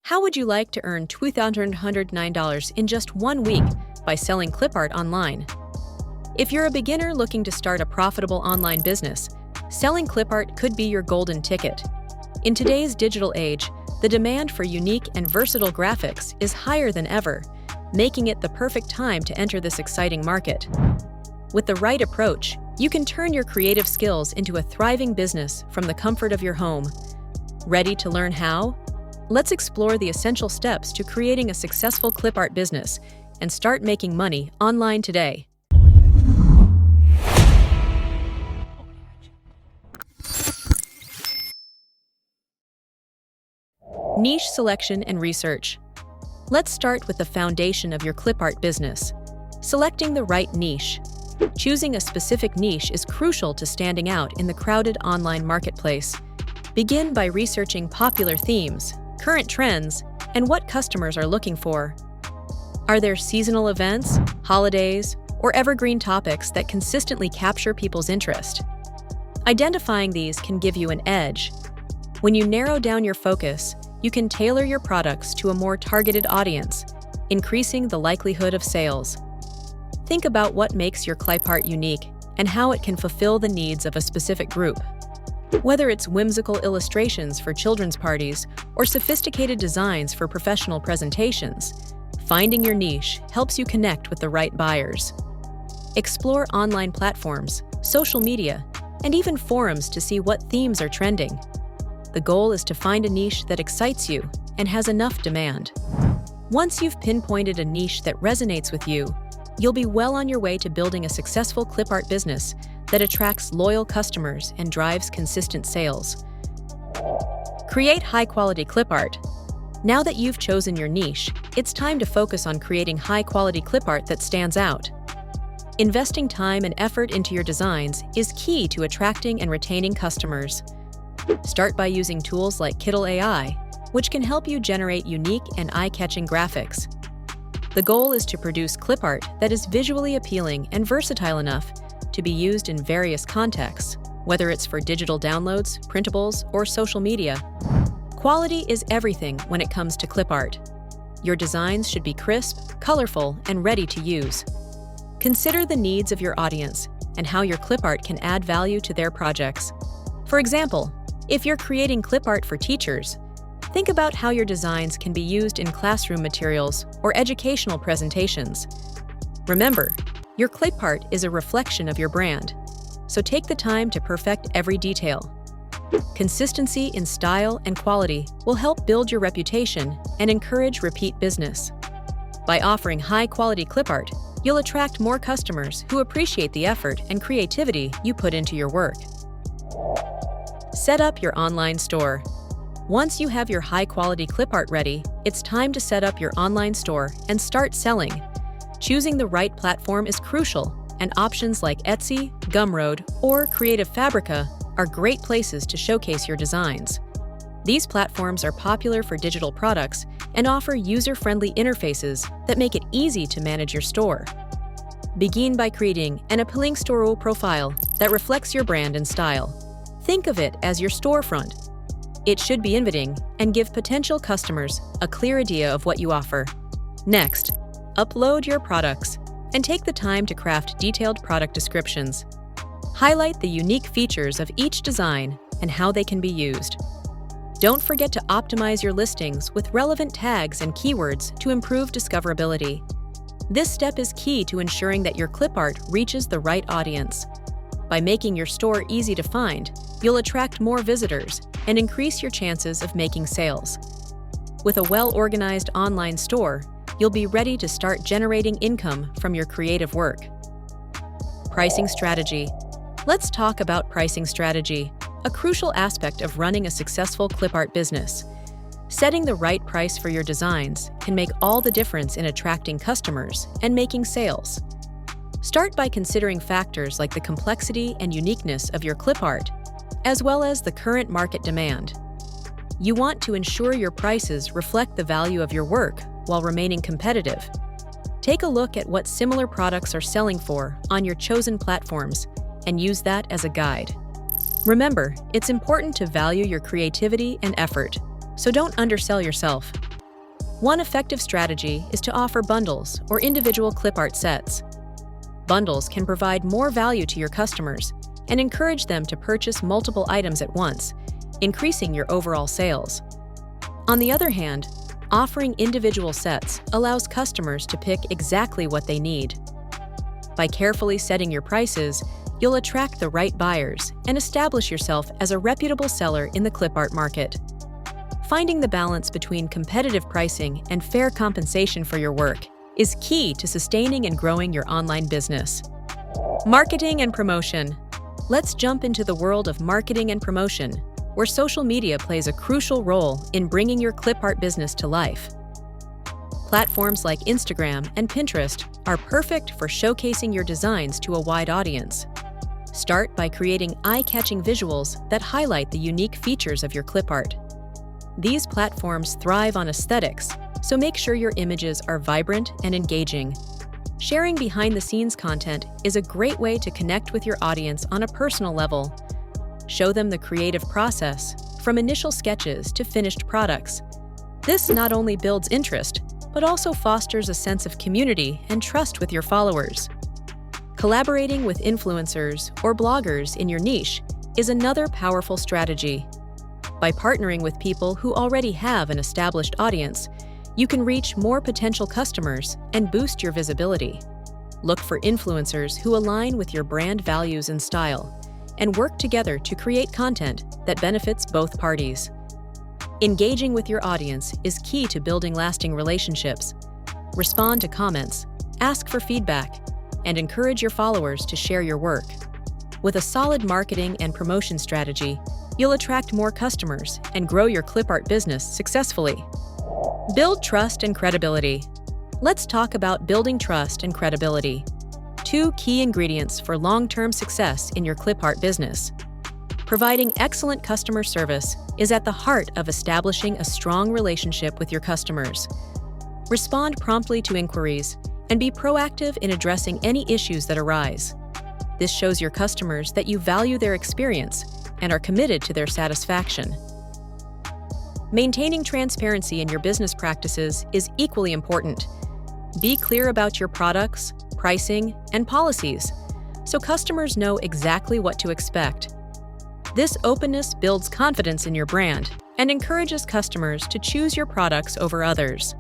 How would you like to earn $2,109 in just 1 week by selling Clipart online? If you're a beginner looking to start a profitable online business, selling Clipart could be your golden ticket. In today's digital age, the demand for unique and versatile graphics is higher than ever, making it the perfect time to enter this exciting market. With the right approach, you can turn your creative skills into a thriving business from the comfort of your home. Ready to learn how? Let's explore the essential steps to creating a successful Clipart business and start making money online today. Niche selection and research. Let's start with the foundation of your Clipart business. Selecting the right niche. Choosing a specific niche is crucial to standing out in the crowded online marketplace. Begin by researching popular themes, current trends, and what customers are looking for. Are there seasonal events, holidays, or evergreen topics that consistently capture people's interest? Identifying these can give you an edge. When you narrow down your focus, you can tailor your products to a more targeted audience, increasing the likelihood of sales. Think about what makes your Clipart unique and how it can fulfill the needs of a specific group. Whether it's whimsical illustrations for children's parties or sophisticated designs for professional presentations, finding your niche helps you connect with the right buyers. Explore online platforms, social media, and even forums to see what themes are trending. The goal is to find a niche that excites you and has enough demand. Once you've pinpointed a niche that resonates with you, you'll be well on your way to building a successful Clipart business that attracts loyal customers and drives consistent sales. Create high-quality Clipart. Now that you've chosen your niche, it's time to focus on creating high-quality Clipart that stands out. Investing time and effort into your designs is key to attracting and retaining customers. Start by using tools like Kittle AI, which can help you generate unique and eye-catching graphics. The goal is to produce Clipart that is visually appealing and versatile enough to be used in various contexts, whether it's for digital downloads, printables, or social media. Quality is everything when it comes to Clipart. Your designs should be crisp, colorful, and ready to use. Consider the needs of your audience and how your Clipart can add value to their projects. For example, if you're creating Clipart for teachers, think about how your designs can be used in classroom materials or educational presentations. Remember, your Clipart is a reflection of your brand, so take the time to perfect every detail. Consistency in style and quality will help build your reputation and encourage repeat business. By offering high-quality Clipart, you'll attract more customers who appreciate the effort and creativity you put into your work. Set up your online store. Once you have your high-quality Clipart ready, it's time to set up your online store and start selling. Choosing the right platform is crucial, and options like Etsy, Gumroad, or Creative Fabrica are great places to showcase your designs. These platforms are popular for digital products and offer user-friendly interfaces that make it easy to manage your store. Begin by creating an appealing store profile that reflects your brand and style. Think of it as your storefront. It should be inviting and give potential customers a clear idea of what you offer. Next, upload your products and take the time to craft detailed product descriptions. Highlight the unique features of each design and how they can be used. Don't forget to optimize your listings with relevant tags and keywords to improve discoverability. This step is key to ensuring that your Clipart reaches the right audience. By making your store easy to find, you'll attract more visitors and increase your chances of making sales. With a well-organized online store, you'll be ready to start generating income from your creative work. Pricing strategy. Let's talk about pricing strategy, a crucial aspect of running a successful Clipart business. Setting the right price for your designs can make all the difference in attracting customers and making sales. Start by considering factors like the complexity and uniqueness of your Clipart, as well as the current market demand. You want to ensure your prices reflect the value of your work while remaining competitive. Take a look at what similar products are selling for on your chosen platforms and use that as a guide. Remember, it's important to value your creativity and effort, so don't undersell yourself. One effective strategy is to offer bundles or individual clip art sets. Bundles can provide more value to your customers and encourage them to purchase multiple items at once, increasing your overall sales. On the other hand, offering individual sets allows customers to pick exactly what they need. By carefully setting your prices, you'll attract the right buyers and establish yourself as a reputable seller in the clip art market. Finding the balance between competitive pricing and fair compensation for your work is key to sustaining and growing your online business. Marketing and promotion. Let's jump into the world of marketing and promotion, where social media plays a crucial role in bringing your clip art business to life. Platforms like Instagram and Pinterest are perfect for showcasing your designs to a wide audience. Start by creating eye-catching visuals that highlight the unique features of your clip art. These platforms thrive on aesthetics, so make sure your images are vibrant and engaging. Sharing behind-the-scenes content is a great way to connect with your audience on a personal level. Show them the creative process, from initial sketches to finished products. This not only builds interest, but also fosters a sense of community and trust with your followers. Collaborating with influencers or bloggers in your niche is another powerful strategy. By partnering with people who already have an established audience, you can reach more potential customers and boost your visibility. Look for influencers who align with your brand values and style, and work together to create content that benefits both parties. Engaging with your audience is key to building lasting relationships. Respond to comments, ask for feedback, and encourage your followers to share your work. With a solid marketing and promotion strategy, you'll attract more customers and grow your clip art business successfully. Build trust and credibility. Let's talk about building trust and credibility, two key ingredients for long-term success in your clip art business. Providing excellent customer service is at the heart of establishing a strong relationship with your customers. Respond promptly to inquiries and be proactive in addressing any issues that arise. This shows your customers that you value their experience and are committed to their satisfaction. Maintaining transparency in your business practices is equally important. Be clear about your products, pricing, and policies, so customers know exactly what to expect. This openness builds confidence in your brand and encourages customers to choose your products over others.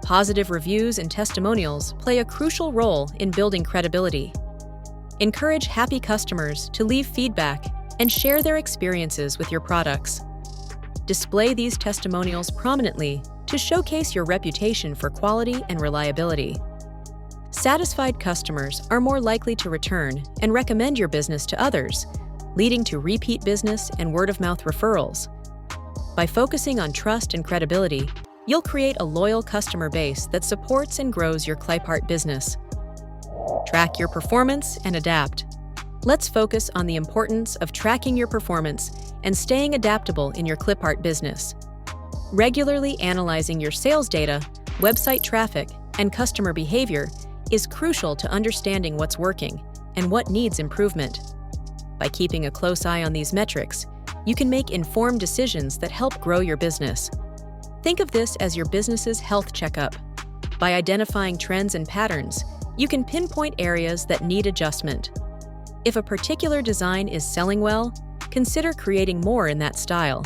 Positive reviews and testimonials play a crucial role in building credibility. Encourage happy customers to leave feedback and share their experiences with your products. Display these testimonials prominently to showcase your reputation for quality and reliability. Satisfied customers are more likely to return and recommend your business to others, leading to repeat business and word-of-mouth referrals. By focusing on trust and credibility, you'll create a loyal customer base that supports and grows your clip art business. Track your performance and adapt. Let's focus on the importance of tracking your performance and staying adaptable in your clip art business. Regularly analyzing your sales data, website traffic, and customer behavior is crucial to understanding what's working and what needs improvement. By keeping a close eye on these metrics, you can make informed decisions that help grow your business. Think of this as your business's health checkup. By identifying trends and patterns, you can pinpoint areas that need adjustment. If a particular design is selling well, consider creating more in that style.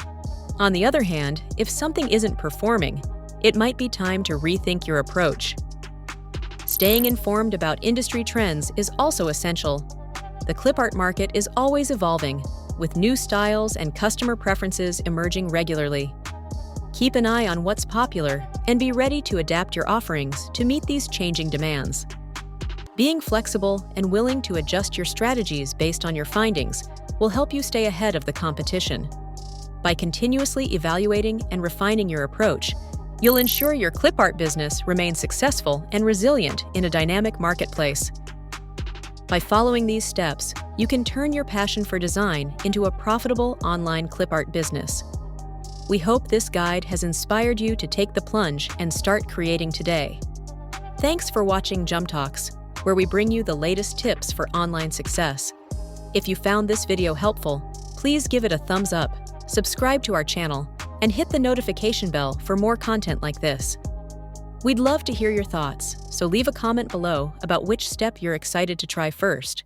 On the other hand, if something isn't performing, it might be time to rethink your approach. Staying informed about industry trends is also essential. The clip art market is always evolving, with new styles and customer preferences emerging regularly. Keep an eye on what's popular and be ready to adapt your offerings to meet these changing demands. Being flexible and willing to adjust your strategies based on your findings will help you stay ahead of the competition. By continuously evaluating and refining your approach, you'll ensure your clip art business remains successful and resilient in a dynamic marketplace. By following these steps, you can turn your passion for design into a profitable online clip art business. We hope this guide has inspired you to take the plunge and start creating today. Thanks for watching Jump Talks, where we bring you the latest tips for online success. If you found this video helpful, please give it a thumbs up, subscribe to our channel, and hit the notification bell for more content like this. We'd love to hear your thoughts, so leave a comment below about which step you're excited to try first.